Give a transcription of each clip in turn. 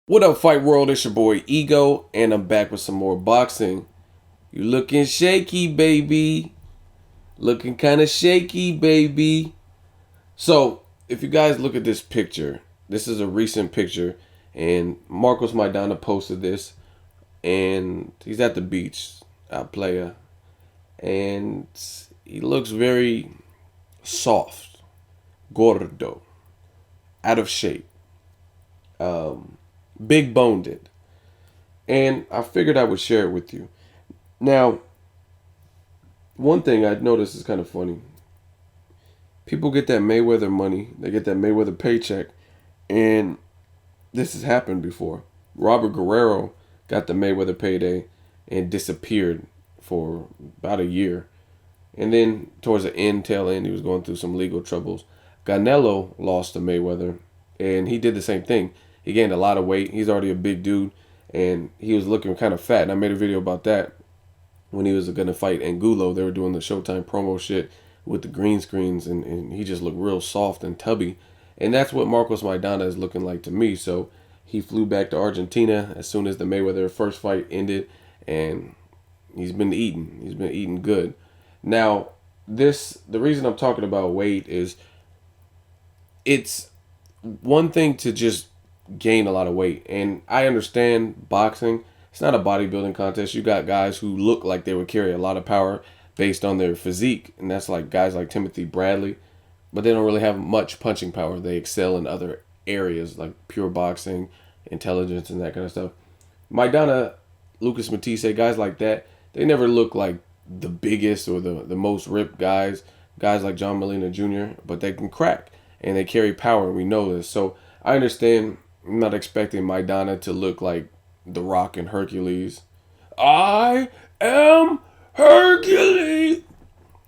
What up, Fight World? It's your boy Ego, and I'm back with some more boxing. You looking shaky, baby. Looking kind of shaky, baby. So, if you guys look at this picture, this is a recent picture, and Marcos Maidana posted this, and he's at the beach, out playa, and he looks very soft, gordo, out of shape, big boned, and I figured I would share it with you. Now, one thing I noticed is kind of funny. People get that Mayweather money, they get that Mayweather paycheck, and this has happened before. Robert Guerrero got the Mayweather payday and disappeared for about a year. And then towards the tail end, he was going through some legal troubles. Canelo lost to Mayweather, and he did the same thing. He gained a lot of weight. He's already a big dude, and he was looking kind of fat. And I made a video about that when he was going to fight Angulo. They were doing the Showtime promo shit with the green screens, and he just looked real soft and tubby. And that's what Marcos Maidana is looking like to me. So he flew back to Argentina as soon as the Mayweather first fight ended, and he's been eating. He's been eating good. Now, the reason I'm talking about weight is it's one thing to just gain a lot of weight. And I understand boxing. It's not a bodybuilding contest. You got guys who look like they would carry a lot of power based on their physique. And that's like guys like Timothy Bradley. But they don't really have much punching power. They excel in other areas like pure boxing, intelligence, and that kind of stuff. Maidana, Lucas Matisse, guys like that, they never look like the biggest or the most ripped guys. Guys like John Molina Jr., but they can crack and they carry power. We know this. So I understand. I'm not expecting Maidana to look like The Rock and Hercules. I am Hercules.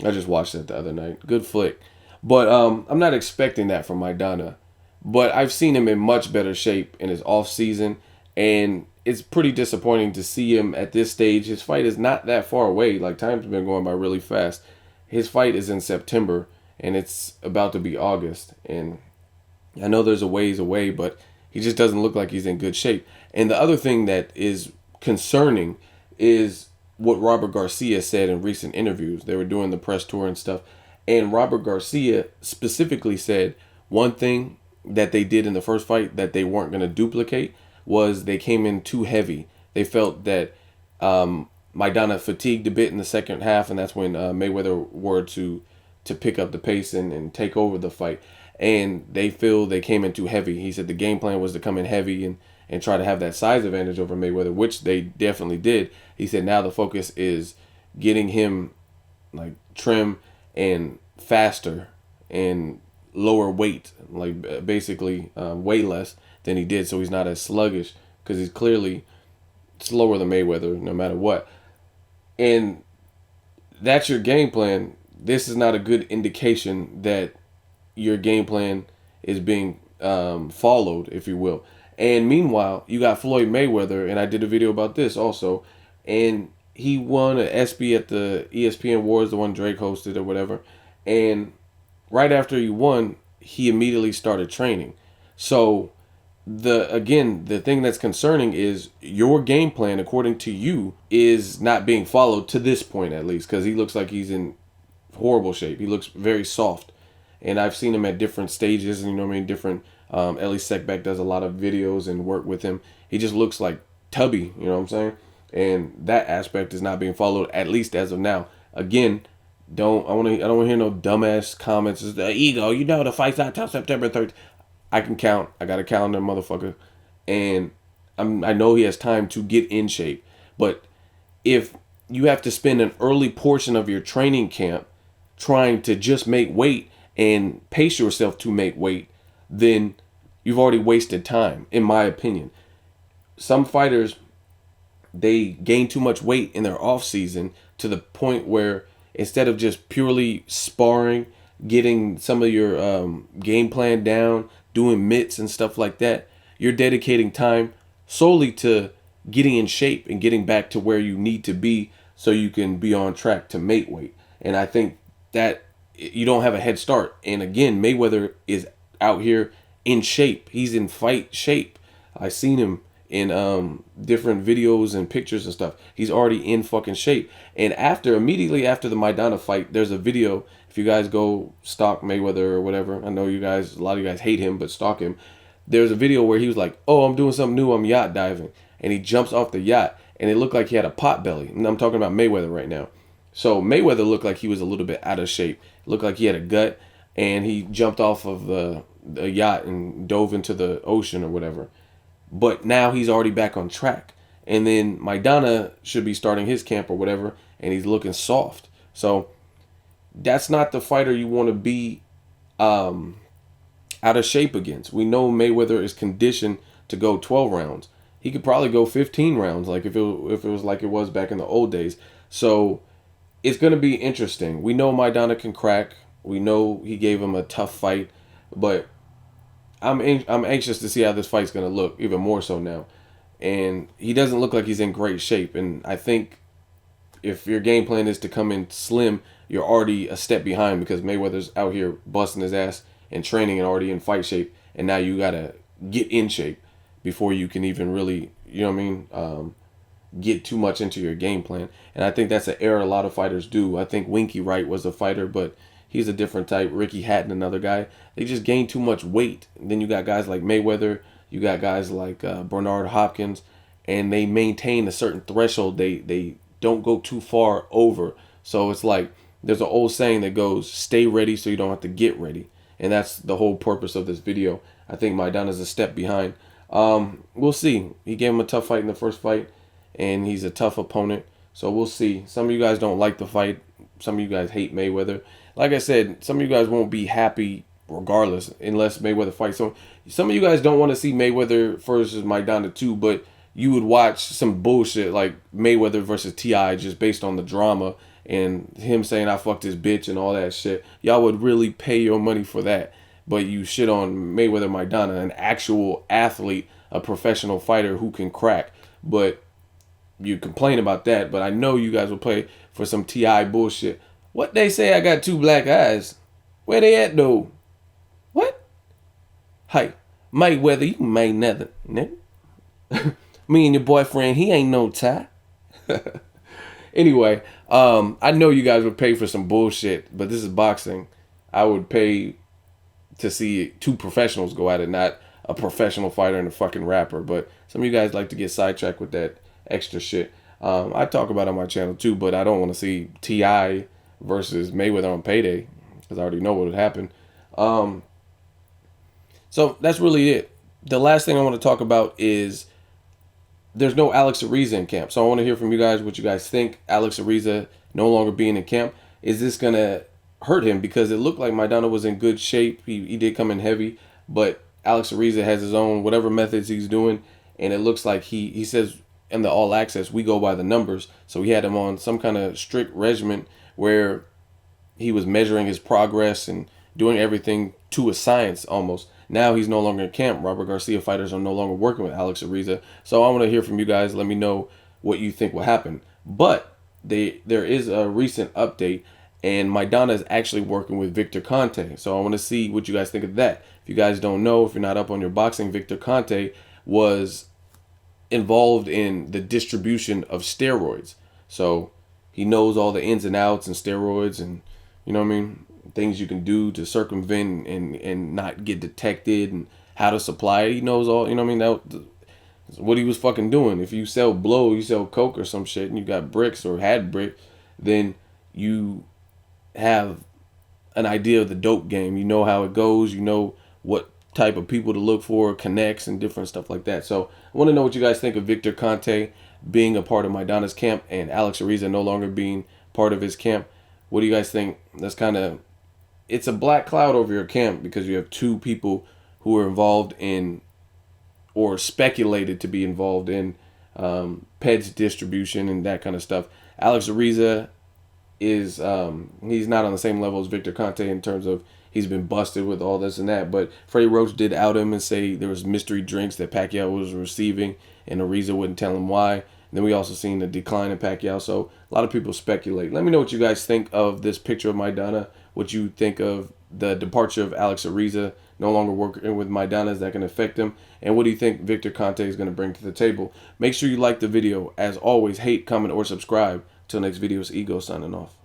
I just watched that the other night. Good flick. But I'm not expecting that from Maidana. But I've seen him in much better shape in his off season, and it's pretty disappointing to see him at this stage. His fight is not that far away. Like, time's been going by really fast. His fight is in September, and it's about to be August. And I know there's a ways away, but he just doesn't look like he's in good shape. And the other thing that is concerning is what Robert Garcia said in recent interviews. They were doing the press tour and stuff. And Robert Garcia specifically said one thing that they did in the first fight that they weren't going to duplicate was they came in too heavy. They felt that Maidana fatigued a bit in the second half, and that's when Mayweather were to pick up the pace and take over the fight. And they feel they came in too heavy. He said the game plan was to come in heavy and try to have that size advantage over Mayweather, which they definitely did. He said now the focus is getting him like trim and faster and lower weight, like basically way less than he did, so he's not as sluggish because he's clearly slower than Mayweather no matter what. And that's your game plan. This is not a good indication that your game plan is being followed, if you will. And meanwhile, you got Floyd Mayweather, and I did a video about this also, and he won an ESPY at the ESPN Wars, the one Drake hosted or whatever. And right after he won, he immediately started training. So the thing that's concerning is your game plan, according to you, is not being followed to this point at least, because he looks like he's in horrible shape. He looks very soft. And I've seen him at different stages, and you know what I mean, different. Ellie Seckbeck does a lot of videos and work with him. He just looks like tubby, you know what I'm saying? And that aspect is not being followed, at least as of now. Again, I don't want to hear no dumbass comments. It's the ego, you know, the fight's not till September 3rd. I can count. I got a calendar, motherfucker, and I know he has time to get in shape. But if you have to spend an early portion of your training camp trying to just make weight and pace yourself to make weight, then you've already wasted time, in my opinion. Some fighters, they gain too much weight in their off season to the point where instead of just purely sparring, getting some of your game plan down, doing mitts and stuff like that, you're dedicating time solely to getting in shape and getting back to where you need to be so you can be on track to make weight. And I think that you don't have a head start. And again, Mayweather is out here in shape. He's in fight shape. I seen him in different videos and pictures and stuff. He's already in fucking shape. And immediately after the Maidana fight, there's a video. If you guys go stalk Mayweather or whatever, I know a lot of you guys hate him, but stalk him. There's a video where he was like, "Oh, I'm doing something new. I'm yacht diving," and he jumps off the yacht, and it looked like he had a pot belly. And I'm talking about Mayweather right now. So Mayweather looked like he was a little bit out of shape. It looked like he had a gut, and he jumped off of the yacht and dove into the ocean or whatever. But now he's already back on track. And then Maidana should be starting his camp or whatever, and he's looking soft. So that's not the fighter you want to be out of shape against. We know Mayweather is conditioned to go 12 rounds. He could probably go 15 rounds, like if it was like it was back in the old days. So it's going to be interesting. We know Maidana can crack. We know he gave him a tough fight, but I'm anxious to see how this fight's going to look, even more so now. And he doesn't look like he's in great shape. And I think if your game plan is to come in slim, you're already a step behind, because Mayweather's out here busting his ass and training and already in fight shape. And now you got to get in shape before you can even really, you know what I mean, get too much into your game plan. And I think that's an error a lot of fighters do. I think Winky Wright was a fighter, but he's a different type. Ricky Hatton, another guy. They just gain too much weight. And then you got guys like Mayweather. You got guys like Bernard Hopkins. And they maintain a certain threshold. They don't go too far over. So it's like there's an old saying that goes, stay ready so you don't have to get ready. And that's the whole purpose of this video. I think Maidana's a step behind. We'll see. He gave him a tough fight in the first fight, and he's a tough opponent. So we'll see. Some of you guys don't like the fight. Some of you guys hate Mayweather. Like I said, some of you guys won't be happy regardless unless Mayweather fights. So some of you guys don't want to see Mayweather versus Maidana too, but you would watch some bullshit like Mayweather versus T.I. just based on the drama and him saying I fucked his bitch and all that shit. Y'all would really pay your money for that. But you shit on Mayweather Maidana, an actual athlete, a professional fighter who can crack. But you complain about that. But I know you guys will play for some T.I. bullshit. What they say I got two black eyes? Where they at though? What? Hey, Mayweather, you made nothing, nigga. Me and your boyfriend, he ain't no tie. Anyway, I know you guys would pay for some bullshit, but this is boxing. I would pay to see two professionals go at it, not a professional fighter and a fucking rapper. But some of you guys like to get sidetracked with that extra shit. I talk about it on my channel too, but I don't want to see T.I. versus Mayweather on payday, because I already know what would happen. So that's really it. The last thing I want to talk about is there's no Alex Ariza in camp. So I want to hear from you guys what you guys think. Alex Ariza no longer being in camp, is this going to hurt him? Because it looked like Maidana was in good shape. He did come in heavy, but Alex Ariza has his own whatever methods he's doing, and it looks like he says in the All Access, we go by the numbers. So he had him on some kind of strict regimen where he was measuring his progress and doing everything to a science almost. Now he's no longer in camp. Robert Garcia fighters are no longer working with Alex Ariza. So I want to hear from you guys. Let me know what you think will happen. But there is a recent update, and Maidana is actually working with Victor Conte. So I want to see what you guys think of that. If you guys don't know, if you're not up on your boxing, Victor Conte was involved in the distribution of steroids. So he knows all the ins and outs and steroids and, you know what I mean, things you can do to circumvent and not get detected and how to supply it. He knows all, you know what I mean, that's what he was fucking doing. If you sell blow, you sell coke or some shit, and you got bricks or had brick, then you have an idea of the dope game. You know how it goes. You know what type of people to look for, connects and different stuff like that. So I want to know what you guys think of Victor Conte being a part of Maidana's camp and Alex Ariza no longer being part of his camp. What do you guys think? That's kind of, it's a black cloud over your camp because you have two people who are involved in or speculated to be involved in PEDS distribution and that kind of stuff. Alex Ariza is he's not on the same level as Victor Conte in terms of he's been busted with all this and that, but Freddie Roach did out him and say there was mystery drinks that Pacquiao was receiving and Ariza wouldn't tell him why. And then we also seen the decline in Pacquiao, so a lot of people speculate. Let me know what you guys think of this picture of Maidana, what you think of the departure of Alex Ariza, no longer working with Maidana, that can affect him? And what do you think Victor Conte is going to bring to the table? Make sure you like the video. As always, hate, comment, or subscribe. Till next video, it's Ego signing off.